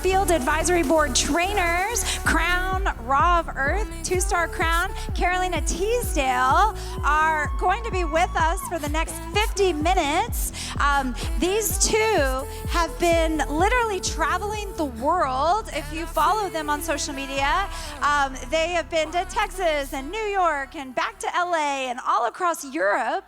Field Advisory Board trainers, Crown Raw of Earth, 2-star Crown, Carolina Teasdale, are going to be with us for the next 50 minutes. These two have been literally traveling the world. If you follow them on social media, they have been to Texas and New York and back to LA and all across Europe,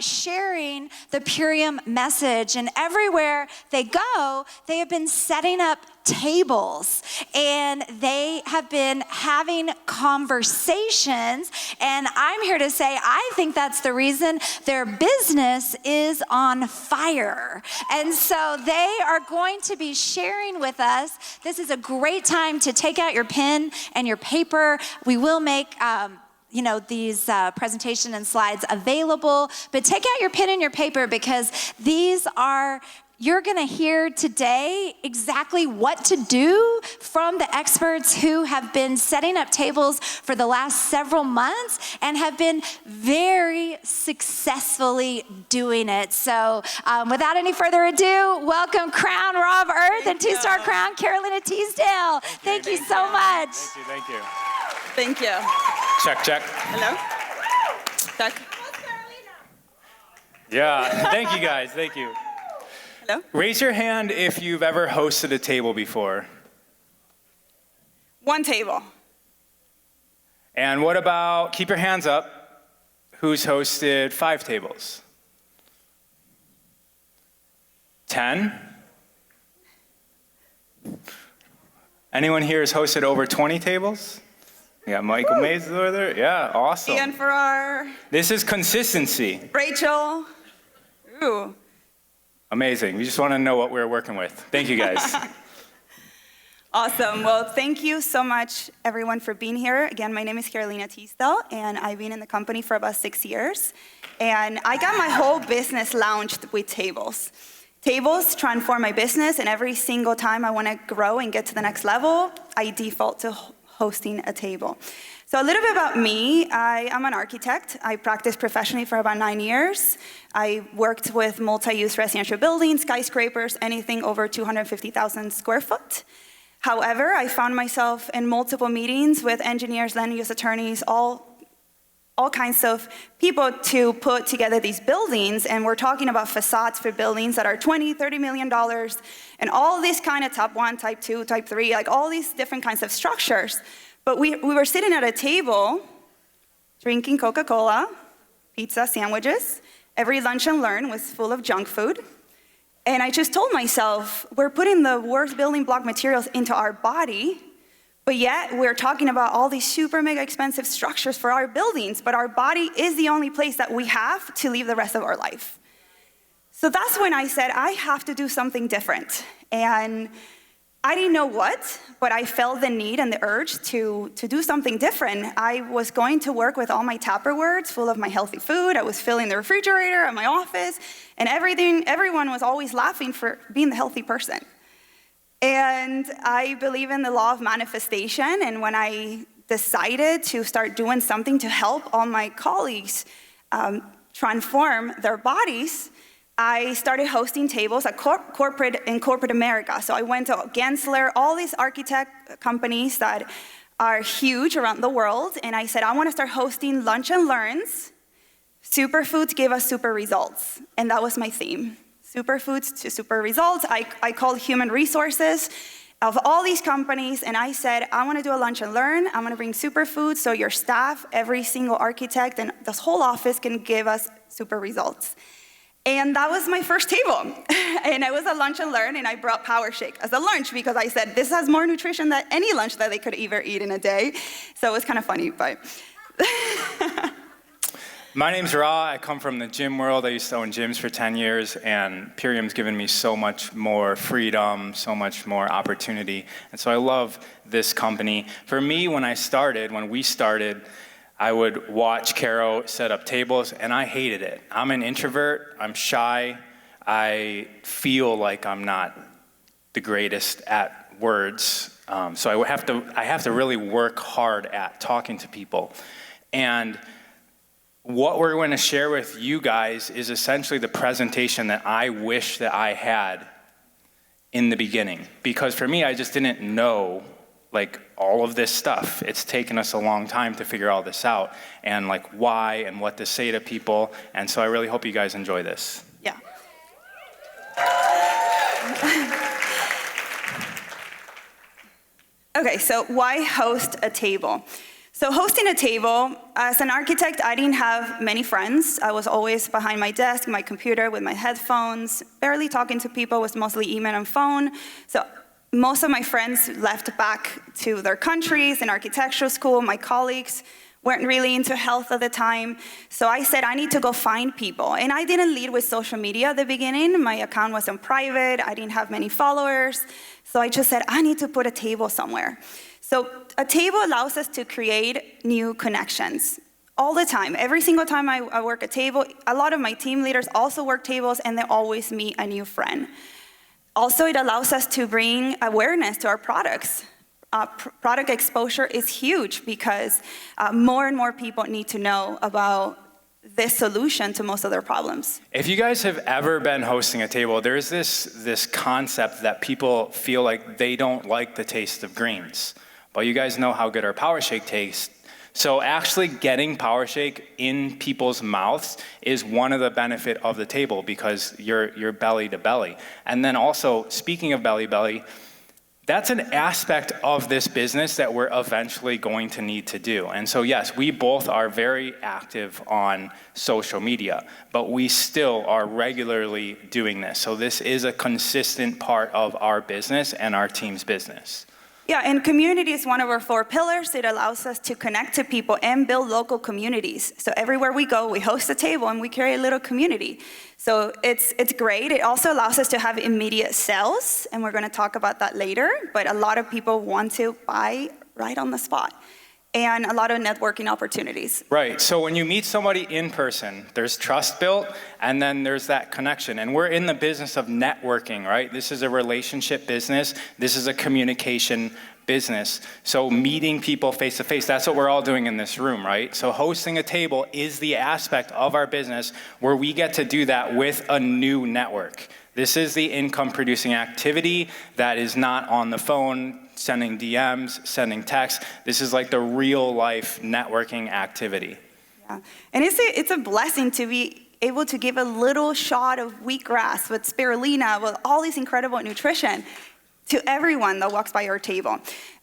sharing the Purium message. And everywhere they go, they have been setting up tables and they have been having conversations. And I'm here to say, I think that's the reason their business is on fire. And so they are going to be sharing with us. This is a great time to take out your pen and your paper. We will make these presentation and slides available, but take out your pen and your paper because you're gonna hear today exactly what to do from the experts who have been setting up tables for the last several months and have been very successfully doing it. So without any further ado, welcome Crown Raw of Earth and 2-star Crown Carolina Teasdale. Thank you so much. Thank you. Thank you. Check. Hello? Check. Yeah, thank you guys, thank you. Hello? Raise your hand if you've ever hosted a table before. One table. And what about, keep your hands up, who's hosted 5 tables? 10? Anyone here has hosted over 20 tables? You got Michael Mays over there? Yeah, awesome. Ian Farrar. This is consistency. Rachel. Ooh. Amazing. We just want to know what we're working with. Thank you, guys. Awesome. Well, thank you so much, everyone, for being here. Again, my name is Carolina Teasdale, and I've been in the company for about 6 years. And I got my whole business launched with tables. Tables transform my business, and every single time I want to grow and get to the next level, I default to hosting a table. So a little bit about me. I am an architect. I practiced professionally for about 9 years. I worked with multi-use residential buildings, skyscrapers, anything over 250,000 square foot. However, I found myself in multiple meetings with engineers, land use attorneys, all kinds of people to put together these buildings, and we're talking about facades for buildings that are $20, $30 million, and all these kind of type 1, type 2, type 3, like all these different kinds of structures. But we were sitting at a table, drinking Coca-Cola, pizza, sandwiches. Every lunch and learn was full of junk food. And I just told myself, we're putting the worst building block materials into our body, but yet we're talking about all these super mega expensive structures for our buildings, but our body is the only place that we have to live the rest of our life. So that's when I said, I have to do something different. And I didn't know what, but I felt the need and the urge to do something different. I was going to work with all my Tupperwares full of my healthy food. I was filling the refrigerator at my office, and everyone was always laughing for being the healthy person. And I believe in the law of manifestation, and when I decided to start doing something to help all my colleagues transform their bodies, I started hosting tables at corporate America. So I went to Gensler, all these architect companies that are huge around the world, and I said, I want to start hosting lunch and learns. Superfoods give us super results, and that was my theme. Superfoods to super results. I called human resources of all these companies, and I said, I want to do a lunch and learn. I'm going to bring superfoods so your staff, every single architect, and this whole office can give us super results. And that was my first table. And it was a lunch and learn, and I brought Power Shake as a lunch because I said, this has more nutrition than any lunch that they could ever eat in a day. So it was kind of funny, but. My name's Ra. I come from the gym world. I used to own gyms for 10 years, and Purium's given me so much more freedom, so much more opportunity. And so I love this company. For me, when we started, I would watch Caro set up tables, and I hated it. I'm an introvert, I'm shy, I feel like I'm not the greatest at words, so I have to really work hard at talking to people. And what we're going to share with you guys is essentially the presentation that I wish that I had in the beginning. Because for me, I just didn't know like all of this stuff. It's taken us a long time to figure all this out, and like why and what to say to people. And so I really hope you guys enjoy this. Yeah. Okay, so why host a table? So hosting a table, as an architect, I didn't have many friends. I was always behind my desk, my computer with my headphones, barely talking to people, was mostly email and phone. So most of my friends left back to their countries in architectural school. My colleagues weren't really into health at the time. So I said, I need to go find people. And I didn't lead with social media at the beginning. My account wasn't private. I didn't have many followers. So I just said, I need to put a table somewhere. So a table allows us to create new connections all the time. Every single time I work a table, a lot of my team leaders also work tables, and they always meet a new friend. Also, it allows us to bring awareness to our products. Product exposure is huge because more and more people need to know about this solution to most of their problems. If you guys have ever been hosting a table, there's this concept that people feel like they don't like the taste of greens. But you guys know how good our Power Shake tastes. So actually getting Power Shake in people's mouths is one of the benefit of the table, because you're belly to belly. And then also, speaking of belly belly, that's an aspect of this business that we're eventually going to need to do. And so yes, we both are very active on social media, but we still are regularly doing this. So this is a consistent part of our business and our team's business. Yeah, and community is one of our 4 pillars. It allows us to connect to people and build local communities. So everywhere we go, we host a table and we create a little community. So it's great. It also allows us to have immediate sales, and we're going to talk about that later. But a lot of people want to buy right on the spot, and a lot of networking opportunities. Right, so when you meet somebody in person, there's trust built, and then there's that connection. And we're in the business of networking, right? This is a relationship business. This is a communication business. So meeting people face to face, that's what we're all doing in this room, right? So hosting a table is the aspect of our business where we get to do that with a new network. This is the income producing activity that is not on the phone, sending DMs, sending texts. This is like the real life networking activity. Yeah, and it's a blessing to be able to give a little shot of wheatgrass with spirulina, with all these incredible nutrition to everyone that walks by our table.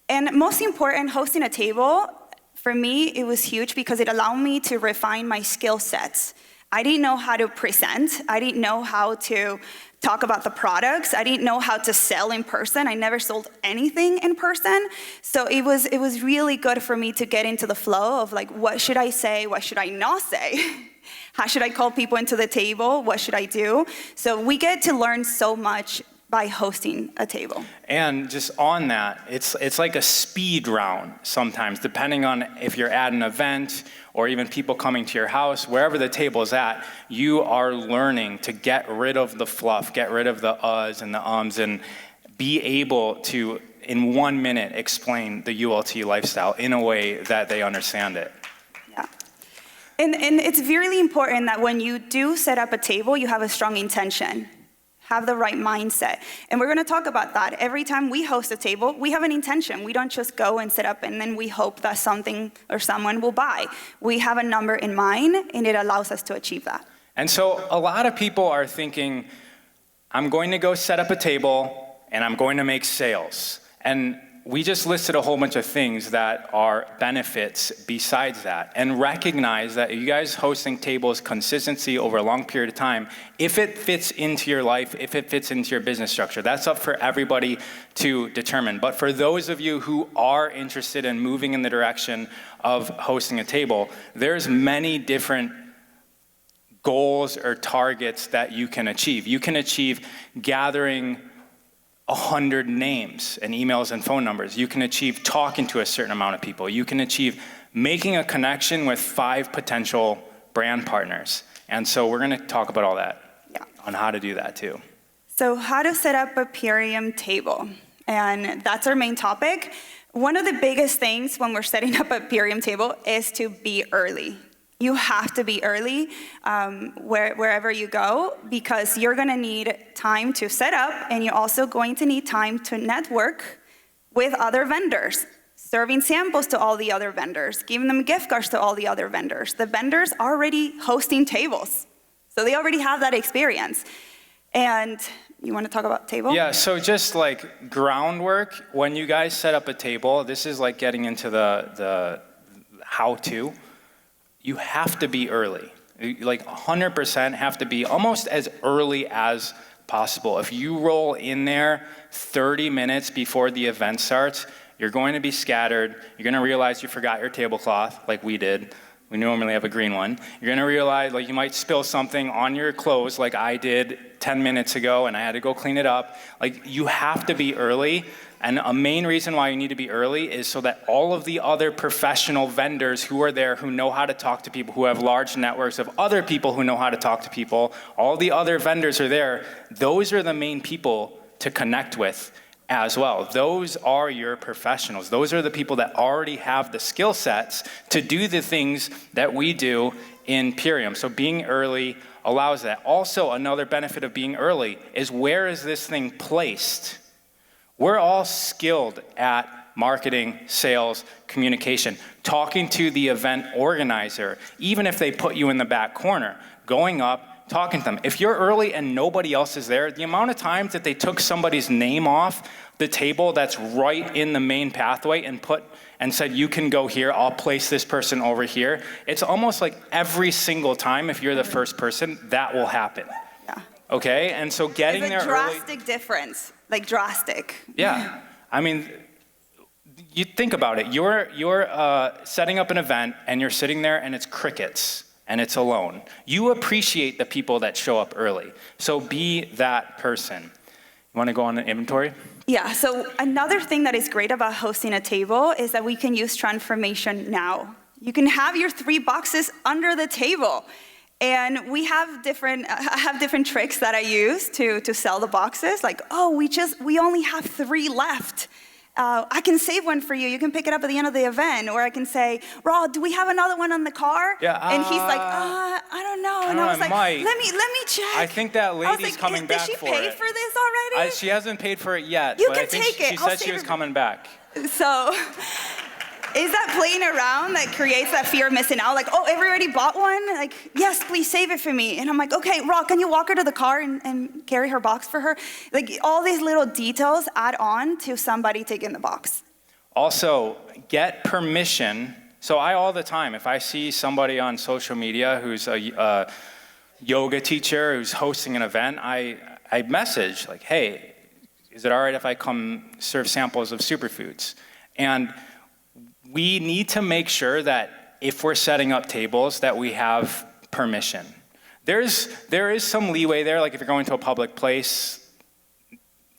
And most important, hosting a table, for me, it was huge because it allowed me to refine my skill sets. I didn't know how to present. I didn't know how to talk about the products. I didn't know how to sell in person. I never sold anything in person. So it was really good for me to get into the flow of like, what should I say? What should I not say? How should I call people into the table? What should I do? So we get to learn so much by hosting a table. And just on that, it's like a speed round sometimes, depending on if you're at an event or even people coming to your house, wherever the table is at, you are learning to get rid of the fluff, get rid of the uhs and the ums, and be able to, in 1 minute, explain the ULT lifestyle in a way that they understand it. Yeah. And it's really important that when you do set up a table, you have a strong intention. Have the right mindset. And we're going to talk about that. Every time we host a table, we have an intention. We don't just go and set up and then we hope that something or someone will buy. We have a number in mind, and it allows us to achieve that. And so a lot of people are thinking, I'm going to go set up a table and I'm going to make sales. And we just listed a whole bunch of things that are benefits besides that, and recognize that you guys hosting tables, consistency over a long period of time, if it fits into your life, if it fits into your business structure, that's up for everybody to determine. But for those of you who are interested in moving in the direction of hosting a table, there's many different goals or targets that you can achieve. You can achieve gathering 100 names and emails and phone numbers. You can achieve talking to a certain amount of people. You can achieve making a connection with 5 potential brand partners. And so we're going to talk about all that on how to do that too. So how to set up a Purium table. And that's our main topic. One of the biggest things when we're setting up a Purium table is to be early. You have to be early wherever you go, because you're gonna need time to set up, and you're also going to need time to network with other vendors, serving samples to all the other vendors, giving them gift cards to all the other vendors. The vendors are already hosting tables, so they already have that experience. And you want to talk about table? Yeah, so just like groundwork, when you guys set up a table, this is like getting into the how-to. You have to be early. Like 100% have to be almost as early as possible. If you roll in there 30 minutes before the event starts, you're going to be scattered. You're going to realize you forgot your tablecloth, like we did. We normally have a green one. You're going to realize like you might spill something on your clothes like I did 10 minutes ago, and I had to go clean it up. Like, you have to be early. And a main reason why you need to be early is so that all of the other professional vendors who are there, who know how to talk to people, who have large networks of other people who know how to talk to people, all the other vendors are there. Those are the main people to connect with as well. Those are your professionals. Those are the people that already have the skill sets to do the things that we do in Purium. So being early allows that. Also, another benefit of being early is, where is this thing placed? We're all skilled at marketing, sales, communication, talking to the event organizer, even if they put you in the back corner, going up, talking to them. If you're early and nobody else is there, the amount of times that they took somebody's name off the table that's right in the main pathway and said, you can go here, I'll place this person over here. It's almost like every single time, if you're the first person, that will happen. Yeah. Okay, and so getting there early. It's a drastic difference, like drastic. Yeah, I mean, you think about it. You're setting up an event and you're sitting there and it's crickets and it's alone. You appreciate the people that show up early. So be that person. You want to go on the inventory? Yeah, so another thing that is great about hosting a table is that we can use transformation now. You can have your 3 boxes under the table. And I have different tricks that I use to sell the boxes. Like, oh, we only have 3 left. I can save one for you. You can pick it up at the end of the event. Or I can say, Raw, do we have another one on the car? Yeah. And he's like, I don't know. And I was like, let me check. I think that lady's coming back for it. Did she pay for this already? She hasn't paid for it yet. You but can I think take it. She said she was coming back. So. Is that playing around that creates that fear of missing out? Like, oh, everybody bought one? Like, yes, please save it for me. And I'm like, okay, Raw, can you walk her to the car and carry her box for her? Like, all these little details add on to somebody taking the box. Also, get permission. So I all the time, if I see somebody on social media who's a yoga teacher who's hosting an event, I message like, hey, is it all right if I come serve samples of superfoods? And we need to make sure that if we're setting up tables that we have permission. There is some leeway there, like if you're going to a public place,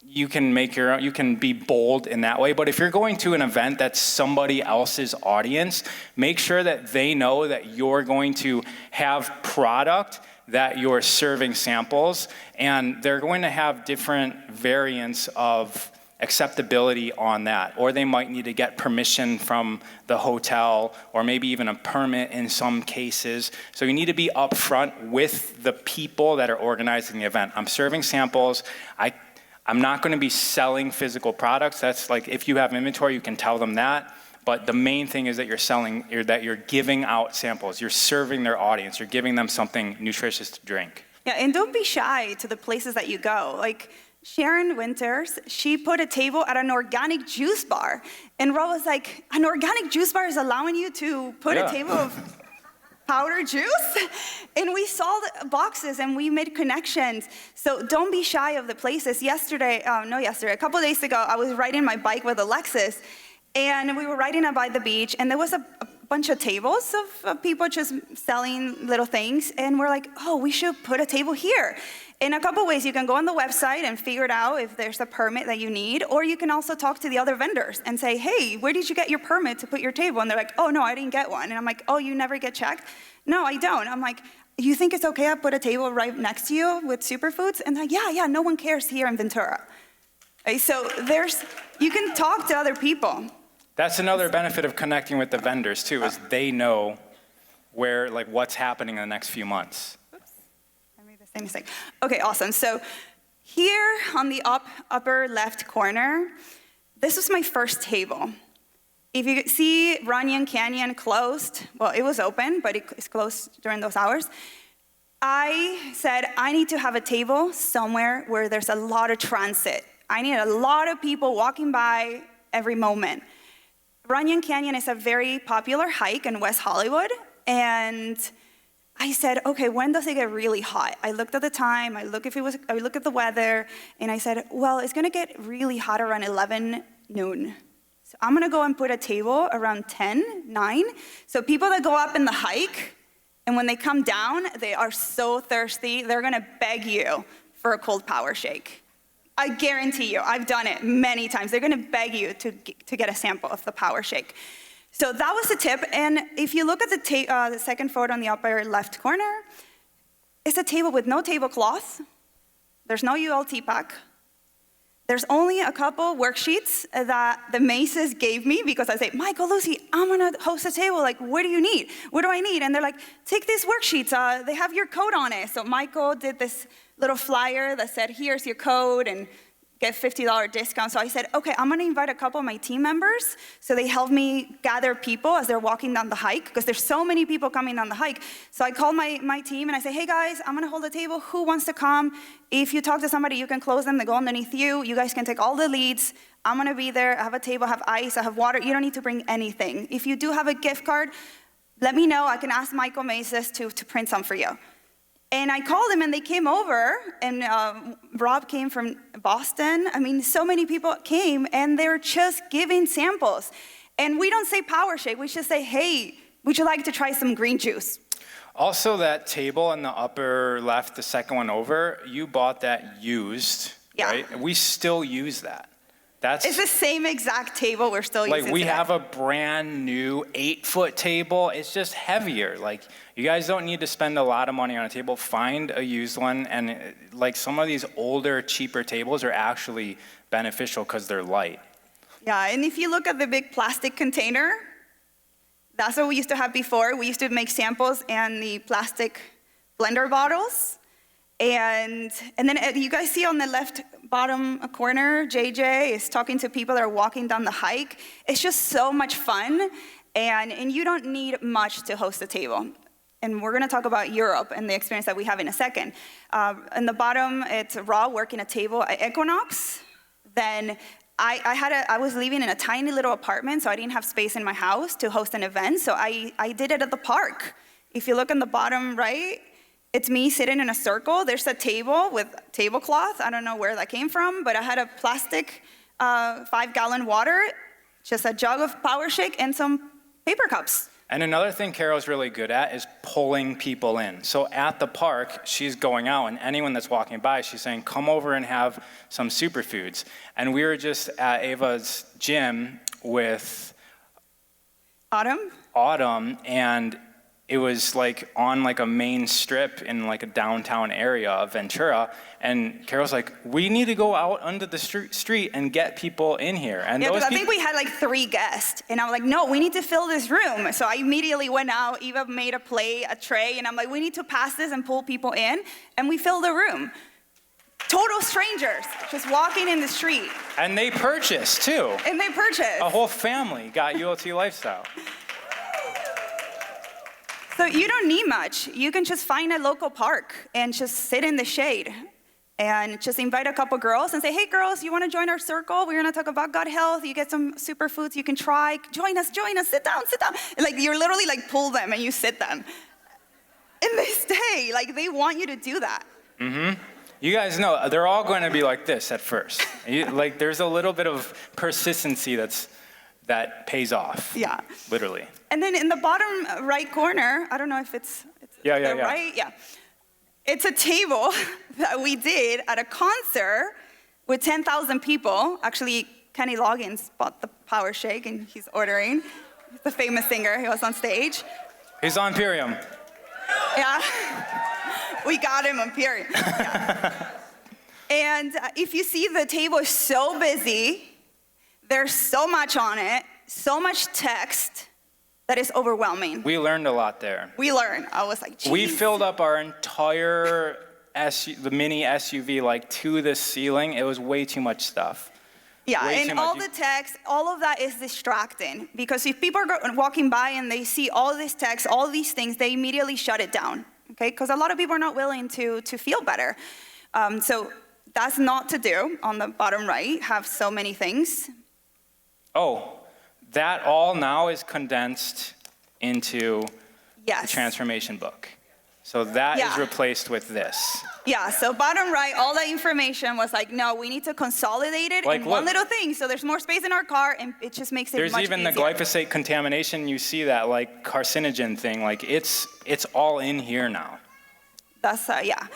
you can you can be bold in that way. But if you're going to an event that's somebody else's audience, make sure that they know that you're going to have product that you're serving samples, and they're going to have different variants of acceptability on that, or they might need to get permission from the hotel, or maybe even a permit in some cases. So you need to be upfront with the people that are organizing the event. I'm serving samples. I'm not going to be selling physical products. That's like, if you have inventory, you can tell them that. But the main thing is that you're giving out samples. You're serving their audience. You're giving them something nutritious to drink. Yeah, and don't be shy to the places that you go. Like, Sharon Winters, she put a table at an organic juice bar. And Rob was like, an organic juice bar is allowing you to put a table of powdered juice? And we saw the boxes and we made connections. So don't be shy of the places. A couple of days ago, I was riding my bike with Alexis, and we were riding by the beach, and there was a bunch of tables of people just selling little things. And we're like, oh, we should put a table here. In a couple ways, you can go on the website and figure it out if there's a permit that you need, or you can also talk to the other vendors and say, hey, where did you get your permit to put your table? And they're like, oh, no, I didn't get one. And I'm like, oh, you never get checked? No, I don't. I'm like, you think it's okay I put a table right next to you with superfoods? And they're like, yeah, no one cares here in Ventura. Okay, so you can talk to other people. That's another benefit of connecting with the vendors too, is they know what's happening in the next few months. Oops, I made the same mistake. Okay, awesome. So here on the upper left corner, this was my first table. If you see Runyon Canyon closed, well, it was open, but it's closed during those hours. I said, I need to have a table somewhere where there's a lot of transit. I need a lot of people walking by every moment. Runyon Canyon is a very popular hike in West Hollywood, and I said, okay, when does it get really hot? I looked at the time, I looked at the weather, and I said, well, it's gonna get really hot around 11 noon. So I'm gonna go and put a table around 10, 9, so people that go up in the hike, and when they come down, they are so thirsty, they're gonna beg you for a cold power shake. I guarantee you, I've done it many times. They're gonna beg you to get a sample of the power shake. So that was the tip, and if you look at the second photo on the upper left corner, it's a table with no tablecloth, there's no ULT pack, there's only a couple worksheets that the Maces gave me because I say, Michael, Lucy, I'm gonna host a table, like, what do you need? What do I need? And they're like, take these worksheets, they have your code on it. So Michael did this little flyer that said, here's your code, and get $50 discount. So I said, okay, I'm gonna invite a couple of my team members so they help me gather people as they're walking down the hike, because there's so many people coming down the hike. So I called my team and I say, hey guys, I'm gonna hold a table. Who wants to come? If you talk to somebody, you can close them. They go underneath you. You guys can take all the leads. I'm gonna be there. I have a table, I have ice, I have water. You don't need to bring anything. If you do have a gift card, let me know. I can ask Michael Maces to print some for you. And I called them, and they came over, and Rob came from Boston. I mean, so many people came, and they're just giving samples. And we don't say power shake, we just say, hey, would you like to try some green juice? Also, that table in the upper left, the second one over, you bought that used, Yeah. right? We still use that. It's the same exact table we're still using Like, we today. have a brand new 8-foot table. It's just heavier. Like, you guys don't need to spend a lot of money on a table. Find a used one. And like, some of these older, cheaper tables are actually beneficial because they're light. Yeah, and if you look at the big plastic container, that's what we used to have before. We used to make samples in the plastic blender bottles. And then you guys see on the left bottom corner, JJ is talking to people that are walking down the hike. It's just so much fun, and you don't need much to host a table. And we're gonna talk about Europe and the experience that we have in a second. In the bottom, it's Raw working a table at Equinox. Then I was living in a tiny little apartment, so I didn't have space in my house to host an event, so I did it at the park. If you look on the bottom right, it's me sitting in a circle. There's a table with tablecloth. I don't know where that came from, but I had a plastic 5-gallon water, just a jug of power shake, and some paper cups. And another thing Carol's really good at is pulling people in. So at the park, she's going out, and anyone that's walking by, she's saying, come over and have some superfoods. And we were just at Ava's gym with Autumn, and it was like on like a main strip in like a downtown area of Ventura, and Carol's like, we need to go out under the street and get people in here. And yeah, because I think we had like 3 guests, and I was like, no, we need to fill this room. So I immediately went out. Eva made a tray, and I'm like, we need to pass this and pull people in, and we filled the room. Total strangers, just walking in the street. And they purchased too. And they purchased. A whole family got ULT Lifestyle. So you don't need much. You can just find a local park and just sit in the shade and just invite a couple girls and say, hey girls, you want to join our circle? We're going to talk about gut health. You get some superfoods you can try. Join us, sit down. Like, you're literally like pull them and you sit them. And they stay, like they want you to do that. Mm-hmm. You guys know, they're all going to be like this at first. Like, there's a little bit of persistency that pays off. Yeah. Literally. And then in the bottom right corner, I don't know if it's right? Yeah. It's a table that we did at a concert with 10,000 people. Actually, Kenny Loggins bought the power shake and he's ordering. He's the famous singer. He was on stage. He's on Purium. Yeah. We got him on Purium. Yeah. And if you see, the table is so busy. There's so much on it, so much text, that is overwhelming. We learned a lot there. We learned. I was like, geez. We filled up our entire the mini SUV like to the ceiling. It was way too much stuff. Yeah, Way too and much. all the text, all of that is distracting, because if people are walking by and they see all this text, all these things, they immediately shut it down, okay? Because a lot of people are not willing to feel better. So that's not to do. On the bottom right, have so many things. Oh, that all now is condensed into Yes. the transformation book. So that is Yeah. replaced with this. Yeah, so bottom right, all that information was like, no, we need to consolidate it Like, in one look. little thing, so there's more space in our car, and it just makes it There's much even easier. the glyphosate contamination. You see that like carcinogen thing. Like it's all in here now. That's, yeah.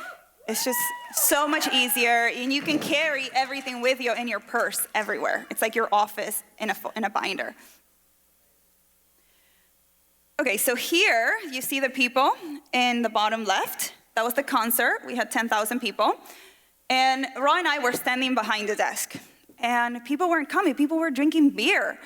It's just so much easier, and you can carry everything with you in your purse everywhere. It's like your office in a binder. Okay, so here you see the people in the bottom left. That was the concert. We had 10,000 people. And Ra and I were standing behind the desk. And people weren't coming. People were drinking beer.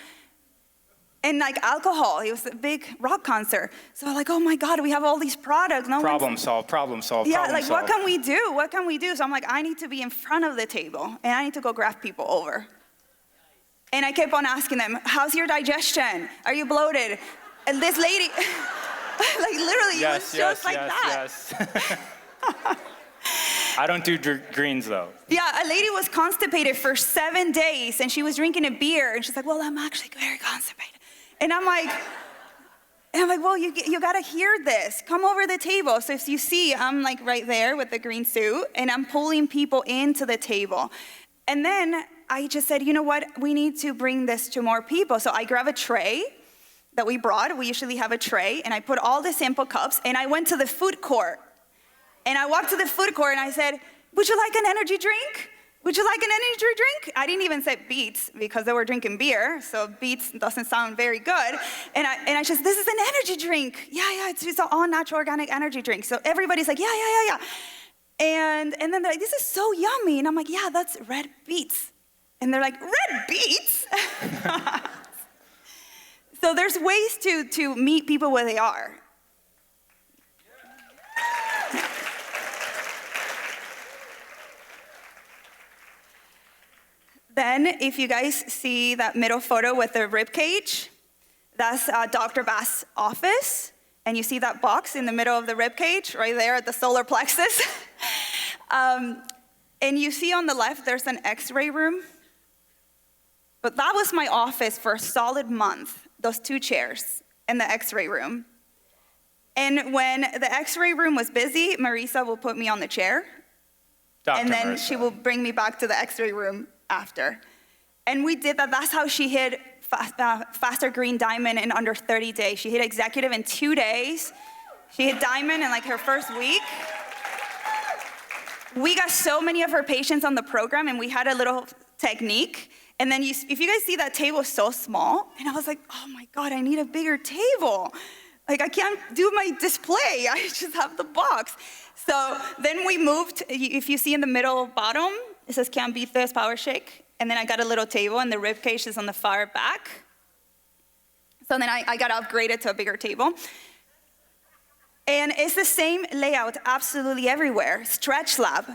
And like alcohol. It was a big rock concert. So I'm like, oh my God, we have all these products. No Problem one's... solved, problem solved, Yeah, problem like solved. what can we do? What can we do? So I'm like, I need to be in front of the table. And I need to go grab people over. And I kept on asking them, how's your digestion? Are you bloated? And this lady, like literally, it was just like that. Yes. I don't do greens though. Yeah, a lady was constipated for 7 days, and she was drinking a beer, and she's like, well, I'm actually very constipated. And I'm like, well, you gotta hear this. Come over the table. So if you see, I'm like right there with the green suit, and I'm pulling people into the table. And then I just said, you know what? We need to bring this to more people. So I grab a tray that we brought. We usually have a tray, and I put all the sample cups, and I went to the food court. And I walked to the food court, and I said, would you like an energy drink? Would you like an energy drink? I didn't even say Beats, because they were drinking beer, so Beats doesn't sound very good. And I just, this is an energy drink. Yeah, it's an all-natural organic energy drink. So everybody's like, yeah. And then they're like, this is so yummy. And I'm like, yeah, that's red beets. And they're like, red beets? So there's ways to meet people where they are. Then, if you guys see that middle photo with the rib cage, that's Dr. Bass' office. And you see that box in the middle of the rib cage, right there at the solar plexus. And you see on the left, there's an x-ray room. But that was my office for a solid month, those 2 chairs in the x-ray room. And when the x-ray room was busy, Marisa will put me on the chair. Dr. And then Marissa. she will bring me back to the x-ray room after. And we did that. That's how she hit Faster Green Diamond in under 30 days. She hit executive in 2 days. She hit diamond in like her first week. We got so many of her patients on the program, and we had a little technique. And then if you guys see, that table is so small, and I was like, oh my God, I need a bigger table. Like, I can't do my display. I just have the box. So then we moved. If you see in the middle bottom, it says Can't Beat This Power Shake. And then I got a little table, and the rib cage is on the far back. So then I got upgraded to a bigger table. And it's the same layout absolutely everywhere. Stretch lab.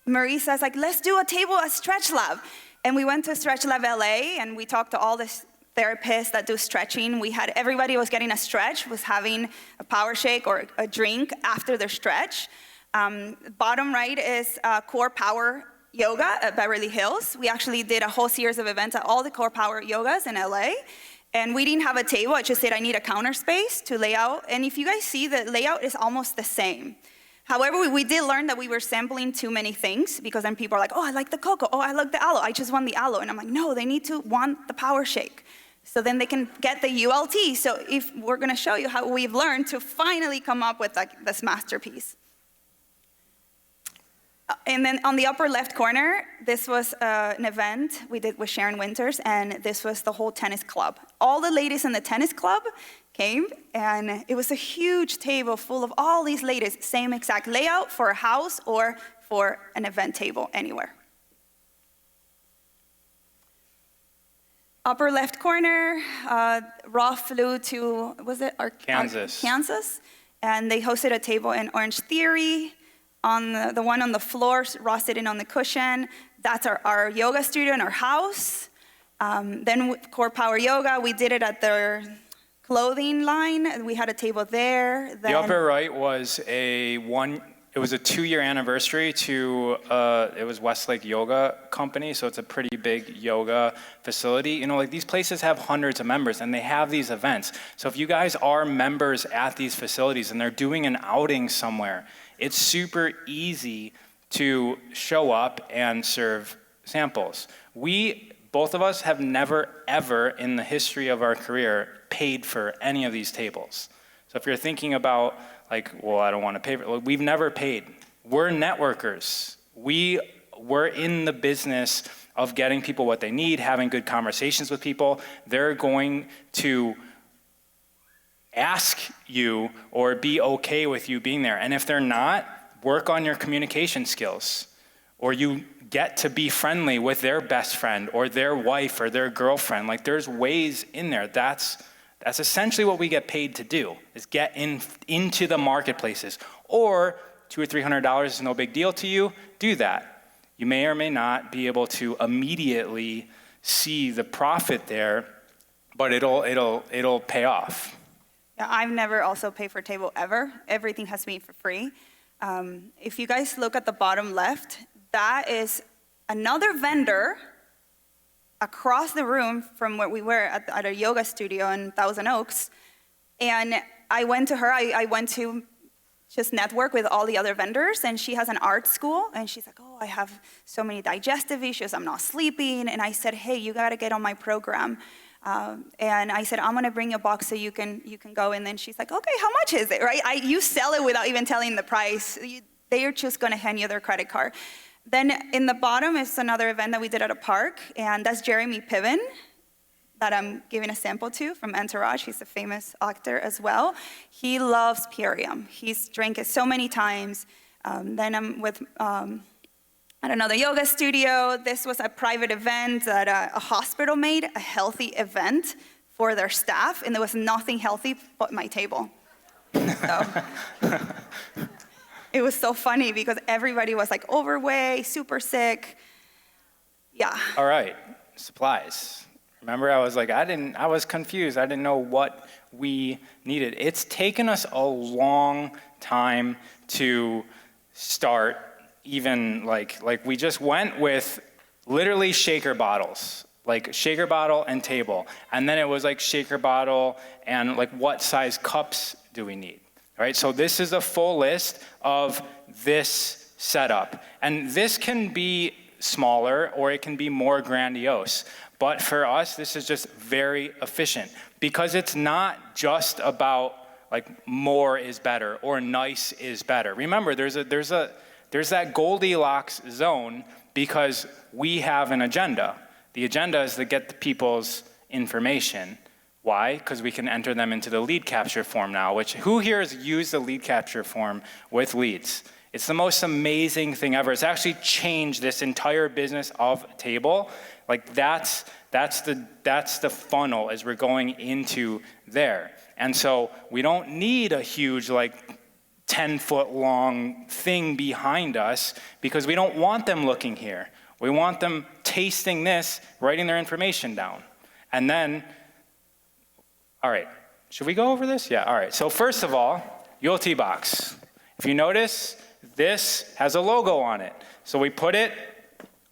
Marisa's like, let's do a table at Stretch Lab. And we went to Stretch Lab LA, and we talked to all the therapists that do stretching. Everybody was getting a stretch, was having a power shake or a drink after their stretch. Bottom right is Core Power Yoga at Beverly Hills. We actually did a whole series of events at all the Core Power Yogas in LA. And we didn't have a table. I just said I need a counter space to lay out. And if you guys see, the layout is almost the same. However, we did learn that we were sampling too many things, because then people are like, oh, I like the cocoa. Oh, I like the aloe. I just want the aloe. And I'm like, no, they need to want the power shake. So then they can get the ULT. So if we're going to show you how we've learned to finally come up with this masterpiece. And then on the upper left corner, this was an event we did with Sharon Winters, and this was the whole tennis club. All the ladies in the tennis club came, and it was a huge table full of all these ladies, same exact layout for a house or for an event table anywhere. upper left corner, Raw flew to, Kansas. Kansas, and they hosted a table in Orange Theory. On the one on the floor, Raw sitting on the cushion. That's our yoga studio in our house. Then with Core Power Yoga, we did it at their clothing line. We had a table there. Then, the upper right was it was a 2-year anniversary to, it was Westlake Yoga Company, so it's a pretty big yoga facility. You know, like these places have hundreds of members and they have these events. So if you guys are members at these facilities and they're doing an outing somewhere, it's super easy to show up and serve samples. Both of us have never, ever in the history of our career paid for any of these tables. So if you're thinking about like, well, I don't want to pay for it, we've never paid. We're networkers. We're in the business of getting people what they need, having good conversations with people. They're going to ask you or be okay with you being there. And if they're not, work on your communication skills. Or you get to be friendly with their best friend or their wife or their girlfriend. Like there's ways in there. That's essentially what we get paid to do, is get into the marketplaces. Or $200 or $300 is no big deal to you, do that. You may or may not be able to immediately see the profit there, but it'll pay off. Yeah, I've never also paid for a table ever. Everything has been for free. If you guys look at the bottom left, that is another vendor across the room from where we were at a yoga studio in Thousand Oaks. And I went to her, I went to just network with all the other vendors, and she has an art school, and she's like, oh, I have so many digestive issues, I'm not sleeping. And I said, hey, you gotta get on my program. And I said, I'm gonna bring you a box so you can go. And then she's like, okay, how much is it, right? You sell it without even telling the price. They are just gonna hand you their credit card. Then in the bottom is another event that we did at a park, and that's Jeremy Piven that I'm giving a sample to from Entourage. He's a famous actor as well. He loves Purium. He's drank it so many times. Then I'm with at another yoga studio. This was a private event that a hospital made, a healthy event for their staff, and there was nothing healthy but my table. So it was so funny because everybody was like overweight, super sick. Yeah. All right, supplies. Remember, I was like, I was confused. I didn't know what we needed. It's taken us a long time to start, even like we just went with literally shaker bottles, like shaker bottle and table. And then it was like shaker bottle and like what size cups do we need? All right, so this is a full list of this setup. And this can be smaller or it can be more grandiose. But for us, this is just very efficient because it's not just about like more is better or nice is better. Remember, there's that Goldilocks zone because we have an agenda. The agenda is to get the people's information. Why? Because we can enter them into the lead capture form now, which who here has used the lead capture form with leads? It's the most amazing thing ever. It's actually changed this entire business of Table. Like that's the funnel as we're going into there. And so we don't need a huge like 10-foot long thing behind us because we don't want them looking here. We want them tasting this, writing their information down. And then, all right, should we go over this? Yeah, all right. So first of all, ULT box. If you notice, this has a logo on it. So we put it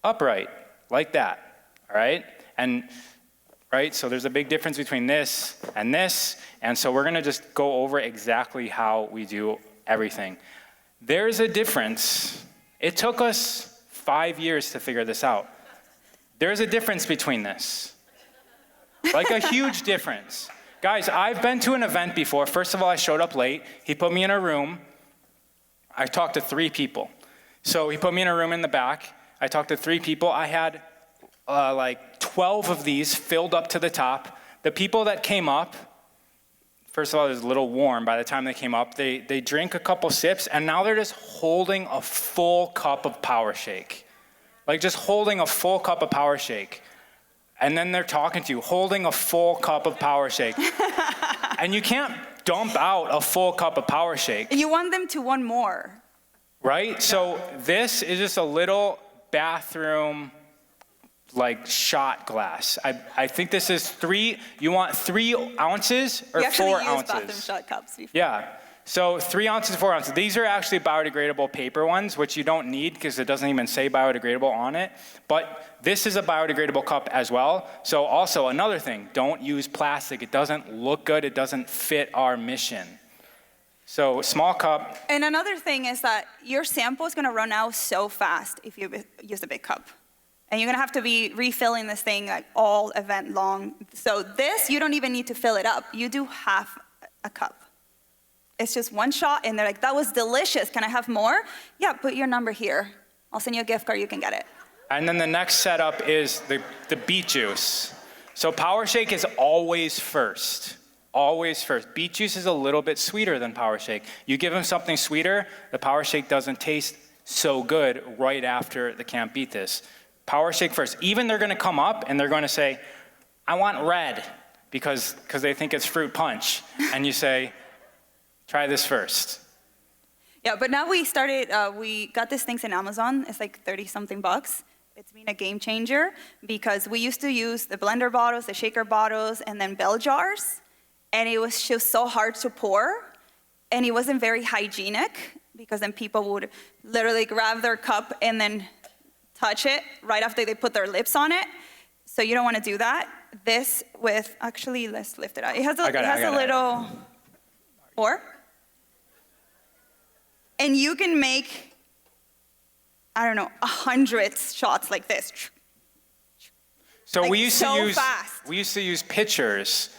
upright, like that, all right? And, right, so there's a big difference between this, and so we're gonna just go over exactly how we do everything. There's a difference. It took us 5 years to figure this out. There's a difference between this. Like a huge difference. Guys, I've been to an event before. First of all, I showed up late. He put me in a room. I talked to 3 people. So he put me in a room in the back. I talked to 3 people. I had like 12 of these filled up to the top. The people that came up, first of all, it was a little warm by the time they came up. They drink a couple sips, and now they're just holding a full cup of Power Shake. Like just holding a full cup of Power Shake. and then they're talking to you, holding a full cup of Power Shake. And you can't dump out a full cup of Power Shake. And you want them to want more. Right? So this is just a little bathroom like shot glass. I think this is you want 3 ounces or 4 ounces? We actually use bathroom shot cups before. Yeah. So 3 ounces, 4 ounces. These are actually biodegradable paper ones, which you don't need because it doesn't even say biodegradable on it. But this is a biodegradable cup as well. So also another thing, don't use plastic. It doesn't look good. It doesn't fit our mission. So small cup. And another thing is that your sample is going to run out so fast if you use a big cup. And you're going to have to be refilling this thing like all event long. So this, you don't even need to fill it up. You do half a cup. It's just one shot, and they're like, that was delicious. Can I have more? Yeah, put your number here. I'll send you a gift card. You can get it. And then the next setup is the beet juice. So Power Shake is always first. Always first. Beet juice is a little bit sweeter than Power Shake. You give them something sweeter, the Power Shake doesn't taste so good right after the Can't Beat This. Power Shake first. Even they're going to come up and they're going to say, I want red, because they think it's fruit punch. And you say, try this first. Yeah, but now we got these things in Amazon. It's like 30-something bucks. It's been a game changer because we used to use the blender bottles, the shaker bottles, and then bell jars. And it was just so hard to pour. And it wasn't very hygienic because then people would literally grab their cup and then touch it right after they put their lips on it. So you don't want to do that. This with, actually, let's lift it out. It has a little pour. And you can make, I don't know, 100 shots like this. So like we used fast. to use pitchers.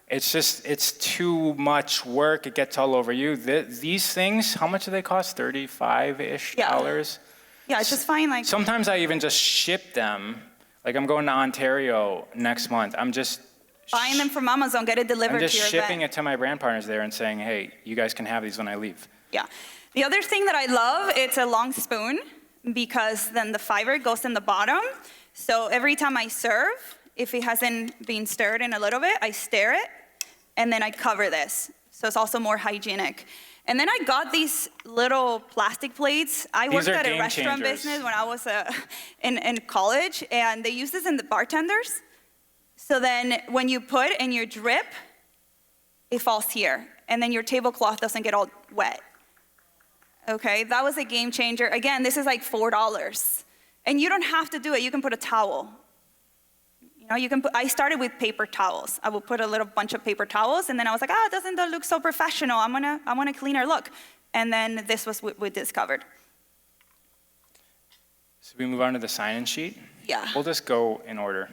It's too much work. It gets all over you. These things, how much do they cost? $35-ish? Yeah, it's just fine. Like sometimes I even just ship them. Like I'm going to Ontario next month. I'm just buying them from Amazon, get it delivered to your event. I'm just shipping it to my brand partners there and saying, hey, you guys can have these when I leave. Yeah. The other thing that I love, it's a long spoon because then the fiber goes in the bottom. So every time I serve, if it hasn't been stirred in a little bit, I stir it and then I cover this. So it's also more hygienic. And then I got these little plastic plates. I worked at a restaurant business when I was in college, and they use this in the bartenders. So then when you put in your drip, it falls here, and then your tablecloth doesn't get all wet. Okay, that was a game changer. Again, this is like $4. And you don't have to do it. You can put a towel. You know, I started with paper towels. I would put a little bunch of paper towels, and then I was like, doesn't that look so professional? I want a cleaner look. And then this was what we discovered. So we move on to the sign-in sheet? Yeah. We'll just go in order.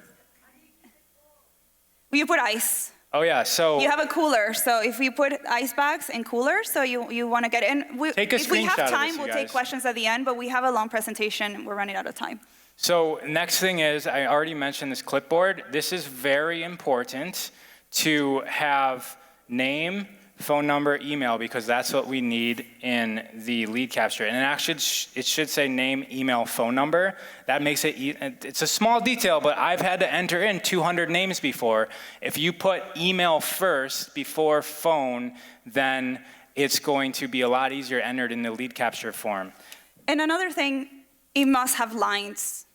You put ice. Oh yeah, so you have a cooler, so if we put ice bags in coolers, so you want to get it in. If we have time, we'll take questions at the end, but we have a long presentation. We're running out of time. So next thing is, I already mentioned this clipboard. This is very important to have name, phone number, email, because that's what we need in the lead capture. And it should say name, email, phone number. That makes it's a small detail, but I've had to enter in 200 names before. If you put email first before phone, then it's going to be a lot easier entered in the lead capture form. And another thing, it must have lines.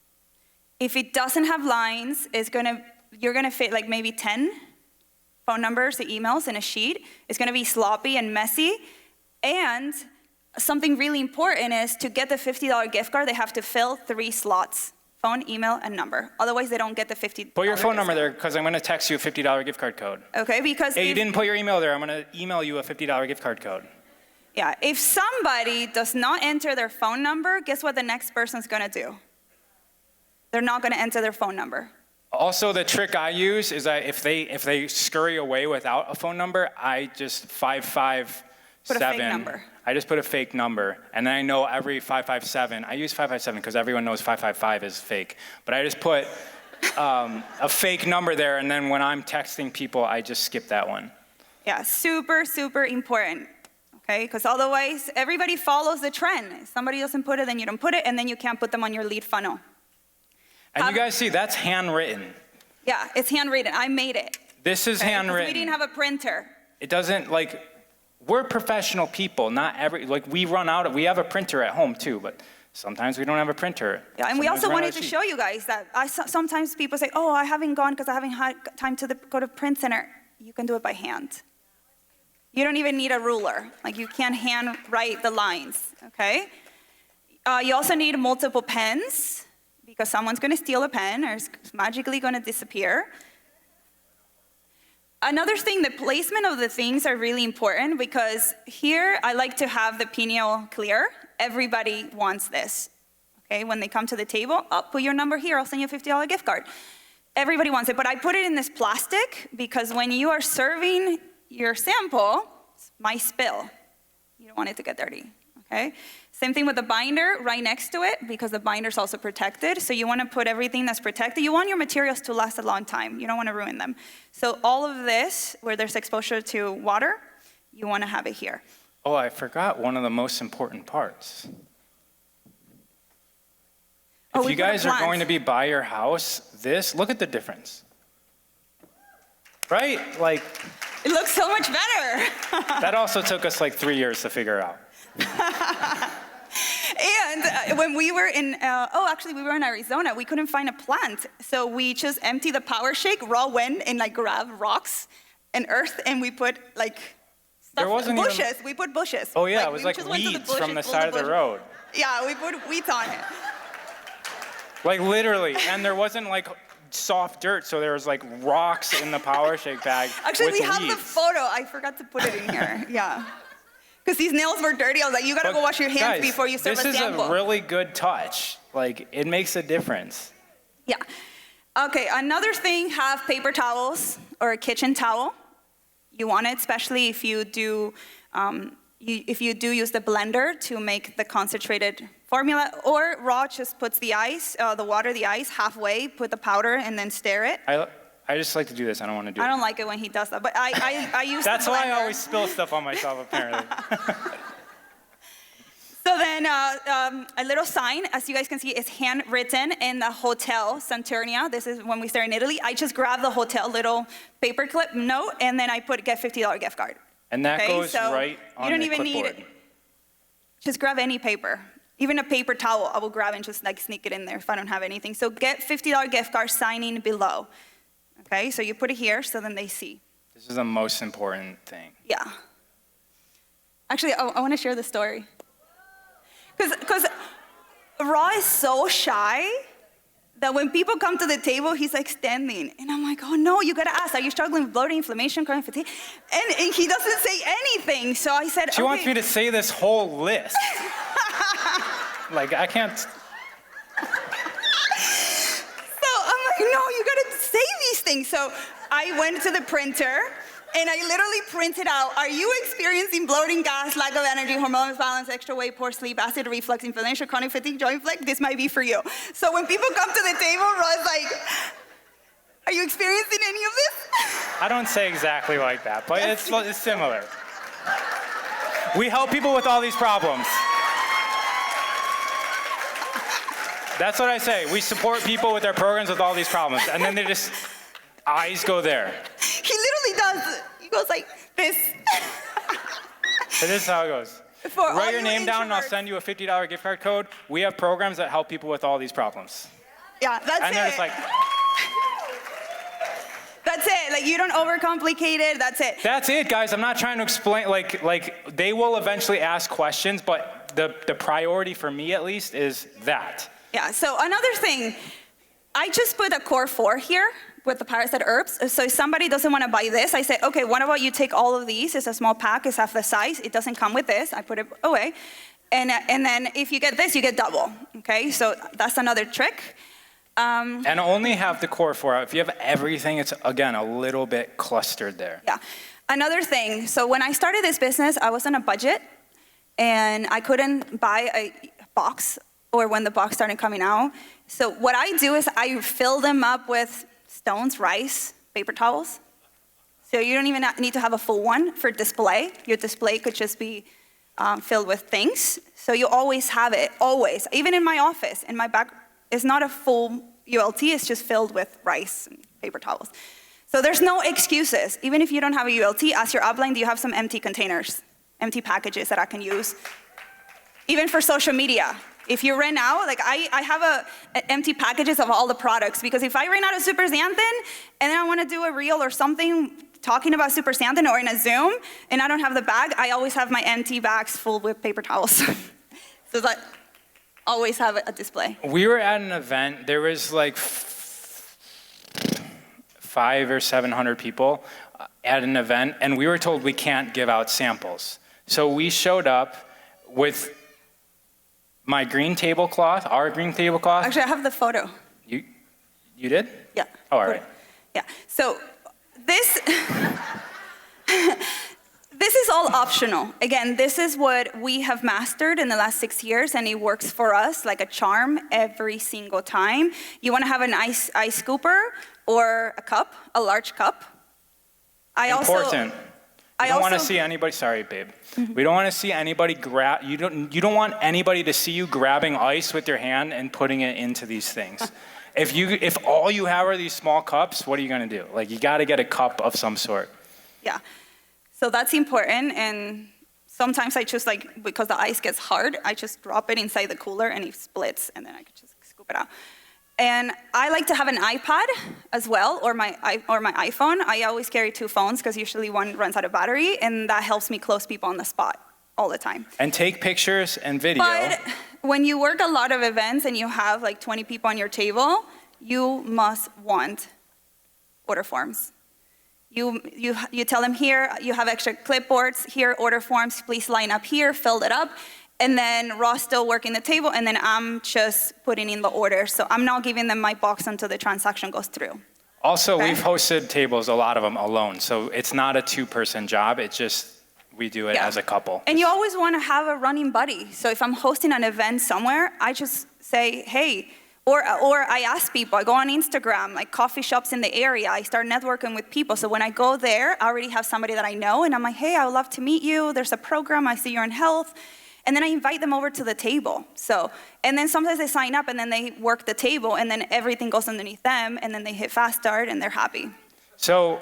If it doesn't have lines, you're gonna fit like maybe 10 phone numbers or emails in a sheet. It's gonna be sloppy and messy. And something really important is to get the $50 gift card, they have to fill 3 slots: phone, email, and number. Otherwise, they don't get the $50. Put your phone number there, because I'm gonna text you a $50 gift card code. Okay, because hey, you didn't put your email there, I'm gonna email you a $50 gift card code. Yeah, if somebody does not enter their phone number, guess what the next person's gonna do? They're not gonna enter their phone number. Also, the trick I use is that if they scurry away without a phone number, I just 557. Put a fake number. I just put a fake number, and then I know every 557. I use 557 because everyone knows 555 is fake. But I just put a fake number there, and then when I'm texting people, I just skip that one. Yeah, super, super important. Okay, because otherwise everybody follows the trend. If somebody doesn't put it, then you don't put it, and then you can't put them on your lead funnel. And you guys see, that's handwritten. Yeah, it's handwritten. I made it. This is Okay? 'Cause handwritten. We didn't have a printer. It doesn't, like, we're professional people. Not every, like, we we have a printer at home too, but sometimes we don't have a printer. Yeah, and we Sometimes also run out wanted of to sheets. show you guys that sometimes people say, oh, I haven't gone because I haven't had time to go to print center. You can do it by hand. You don't even need a ruler. Like, you can't hand write the lines, okay? You also need multiple pens because someone's going to steal a pen or it's magically going to disappear. Another thing, the placement of the things are really important because here I like to have the pineal clear. Everybody wants this, okay? When they come to the table, oh, put your number here, I'll send you a $50 gift card. Everybody wants it, but I put it in this plastic because when you are serving your sample, it might spill. You don't want it to get dirty, okay? Same thing with the binder right next to it because the binder is also protected. So you want to put everything that's protected. You want your materials to last a long time. You don't want to ruin them. So all of this, where there's exposure to water, you want to have it here. Oh, I forgot one of the most important parts. Oh, If we you put a guys are plant. going to be by your house, look at the difference. Right? Like, It looks so much better. that also took us like 3 years to figure out. And when we were in, we were in Arizona, we couldn't find a plant. So we just emptied the power shake, raw wind, and like grab rocks and earth, and we put like There wasn't even- bushes. We put bushes. Oh yeah, it was we like just went to weeds bushes, from the pulled side of the bushes. road. Yeah, we put weeds on it. Like literally, and there wasn't like soft dirt, so there was like rocks in the power shake bag. Actually, with we have the weeds. photo. I forgot to put it in here. Yeah. Because these nails were dirty. I was like, you gotta But go wash your hands guys, before you serve a This sample. is a really good touch. Like, it makes a difference. Yeah. Okay, another thing, have paper towels or a kitchen towel. You want it, especially if you do use the blender to make the concentrated formula, or raw just puts the ice, the ice halfway, put the powder, and then stir it. I just like to do this. I don't want to do I it. don't like it when he does that, but I use That's the blender. why I always spill stuff on myself, apparently. So then a little sign, as you guys can see, is handwritten in the Hotel Santernia. This is when we started in Italy. I just grabbed the hotel little paperclip note, and then I put get $50 gift card. And that Okay, goes so right on you don't the even need clipboard. it. Just grab any paper. Even a paper towel, I will grab and just like sneak it in there if I don't have anything. So get $50 gift card signing below. Okay, so you put it here so then they see. This is the most important thing. Yeah. Actually, I want to share the story. Because Raw is so shy that when people come to the table, he's like standing. And I'm like, oh no, you gotta ask, are you struggling with bloating, inflammation, chronic fatigue? And he doesn't say anything. So I said, She wants me to say this whole list. Like, I can't. So I'm like, no, you gotta say these things. So I went to the printer and I literally printed out, are you experiencing bloating, gas, lack of energy, hormone imbalance, extra weight, poor sleep, acid reflux, inflammation, chronic fatigue, joint flex? This might be for you. So when people come to the table, Rod's like, are you experiencing any of this? I don't say exactly like that, but it's similar. We help people with all these problems. That's what I say. We support people with their programs with all these problems. And then they just, eyes go there. He literally does. He goes like this. So this is how it goes. For all Write your you name down and I'll introverts. send you a $50 gift card code. We have programs that help people with all these problems. Yeah, that's And they're it. just like, That's it. Like, you don't overcomplicate it. That's it. that's it, guys. I'm not trying to explain, like they will eventually ask questions, but the priority for me at least is that. Yeah, so another thing, I just put a core 4 here with the parasite herbs. So if somebody doesn't want to buy this, I say, okay, what about you take all of these? It's a small pack, it's half the size. It doesn't come with this. I put it away. And then if you get this, you get double, okay? So that's another trick. And only have the core 4 out. If you have everything, it's, again, a little bit clustered there. Yeah. Another thing, so when I started this business, I was on a budget, and I couldn't buy a box, or when the box started coming out. So what I do is I fill them up with stones, rice, paper towels. So you don't even need to have a full one for display. Your display could just be filled with things. So you always have it, always. Even in my office, in my back, it's not a full ULT is just filled with rice and paper towels. So there's no excuses. Even if you don't have a ULT, ask your upline, do you have some empty containers, empty packages that I can use? Even for social media. If you ran out, like I have empty packages of all the products, because if I ran out of super xanthan and then I want to do a reel or something talking about super xanthan or in a Zoom and I don't have the bag, I always have my empty bags full with paper towels. So that always have a display. We were at an event, there was like 500 or 700 people at an event, and we were told we can't give out samples. So we showed up with my green tablecloth, our green tablecloth. Actually, I have the photo. You did? Yeah. Oh, all right. Yeah. So this this is all optional. Again, this is what we have mastered in the last 6 years, and it works for us like a charm every single time. You want to have an ice scooper or a cup, a large cup. Important. We don't want to see anybody, sorry, babe. We don't want to see anybody you don't want anybody to see you grabbing ice with your hand and putting it into these things. If all you have are these small cups, what are you going to do? Like, you got to get a cup of some sort. Yeah. So that's important, and sometimes I just because the ice gets hard, I just drop it inside the cooler and it splits, and then I can just scoop it out. And I like to have an iPad as well, or my iPhone. I always carry 2 phones because usually one runs out of battery, and that helps me close people on the spot all the time. And take pictures and video. But when you work a lot of events and you have like 20 people on your table, you must want order forms. You tell them, here, you have extra clipboards, here, order forms, please line up here, fill it up. And then Ross still working the table, and then I'm just putting in the order. So I'm not giving them my box until the transaction goes through. Also, we've hosted tables, a lot of them alone. So it's not a 2-person job. It's just, we do it as a couple. And you always want to have a running buddy. So if I'm hosting an event somewhere, I just say, hey, or I ask people, I go on Instagram, like coffee shops in the area, I start networking with people. So when I go there, I already have somebody that I know, and I'm like, hey, I would love to meet you. There's a program, I see you're in health. And then I invite them over to the table. And then sometimes they sign up and then they work the table, and then everything goes underneath them, and then they hit fast start and they're happy. So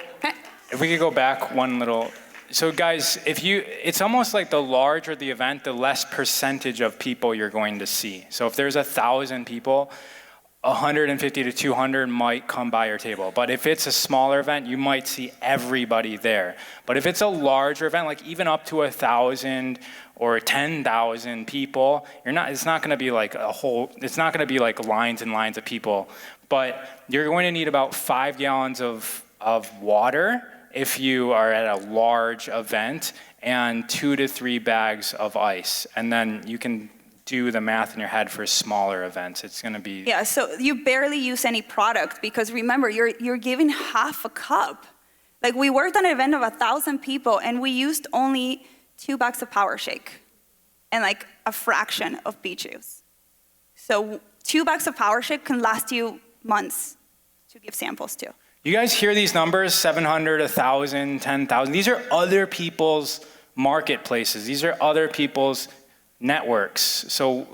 if we could go back one little, so guys, it's almost like the larger the event, the less percentage of people you're going to see. So if there's 1,000 people, 150 to 200 might come by your table. But if it's a smaller event, you might see everybody there. But if it's a larger event, like even up to 1,000 or 10,000 people, it's not going to be like it's not going to be like lines and lines of people. But you're going to need about 5 gallons of water if you are at a large event, and 2 to 3 bags of ice. And then you can do the math in your head for smaller events. It's going to be... Yeah, so you barely use any product, because remember, you're giving half a cup. Like, we worked on an event of 1,000 people, and we used only 2 bags of Power Shake and like a fraction of beet juice. So 2 bags of Power Shake can last you months to give samples to. You guys hear these numbers, 700, 1,000, 10,000. These are other people's marketplaces. These are other people's networks. So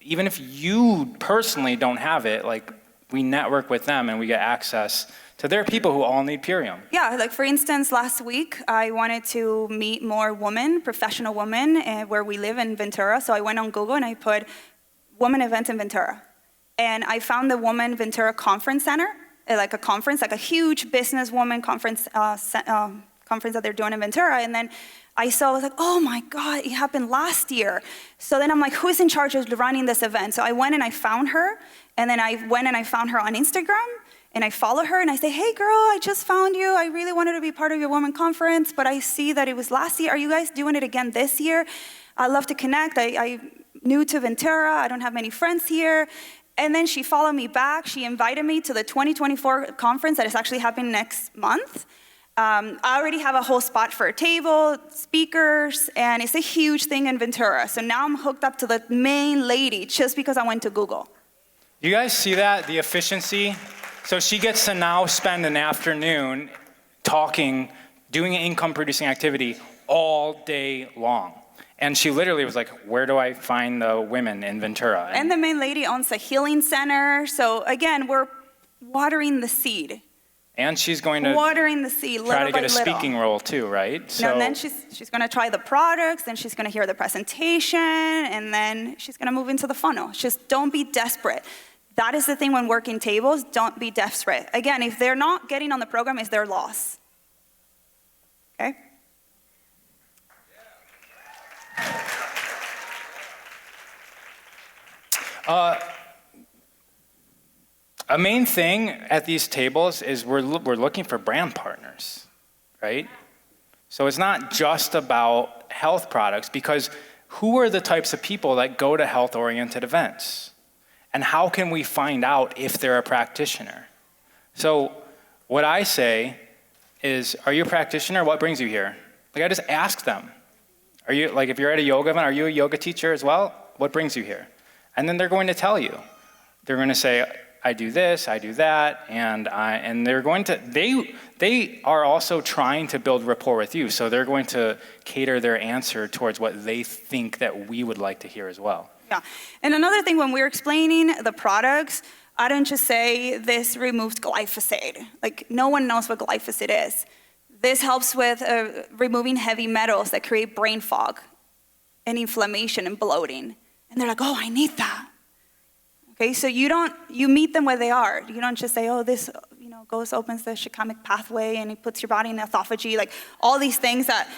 even if you personally don't have it, like, we network with them and we get access to their people who all need Purium. Yeah, like for instance, last week, I wanted to meet more women, professional women, where we live in Ventura. So I went on Google and I put woman event in Ventura. And I found the Woman Ventura Conference Center, like a conference, like a huge businesswoman conference, conference that they're doing in Ventura. And then I was like, oh my God, it happened last year. So then I'm like, who's in charge of running this event? So I went and I found her, and then I went and I found her on Instagram, and I follow her, and I say, hey girl, I just found you. I really wanted to be part of your woman conference, but I see that it was last year. Are you guys doing it again this year? I'd love to connect. I'm new to Ventura. I don't have many friends here. And then she followed me back. She invited me to the 2024 conference that is actually happening next month. I already have a whole spot for a table, speakers, and it's a huge thing in Ventura. So now I'm hooked up to the main lady just because I went to Google. You guys see that, the efficiency? So she gets to now spend an afternoon talking, doing an income-producing activity all day long. And she literally was like, where do I find the women in Ventura? And the main lady owns a healing center. So again, we're watering the seed. And she's going to Watering the seed, little try to by get a little. speaking role too, right? So, and then she's going to try the products, then she's going to hear the presentation, and then she's going to move into the funnel. Just don't be desperate. That is the thing when working tables, don't be desperate. Again, if they're not getting on the program, it's their loss. Okay? A main thing at these tables is we're looking for brand partners, right? So it's not just about health products, because who are the types of people that go to health-oriented events? And how can we find out if they're a practitioner? So what I say is, are you a practitioner? What brings you here? Like, I just ask them. Are you, like, if you're at a yoga event, are you a yoga teacher as well? What brings you here? And then they're going to tell you. They're going to say, I do this, I do that, and they're going to, they are also trying to build rapport with you, so they're going to cater their answer towards what they think that we would like to hear as well. Yeah, and another thing, when we're explaining the products, I don't just say this removes glyphosate. Like, no one knows what glyphosate is. This helps with removing heavy metals that create brain fog and inflammation and bloating. And they're like, oh, I need that. Okay, so you meet them where they are. You don't just say, oh, this, opens the shikamic pathway and it puts your body in autophagy, like all these things that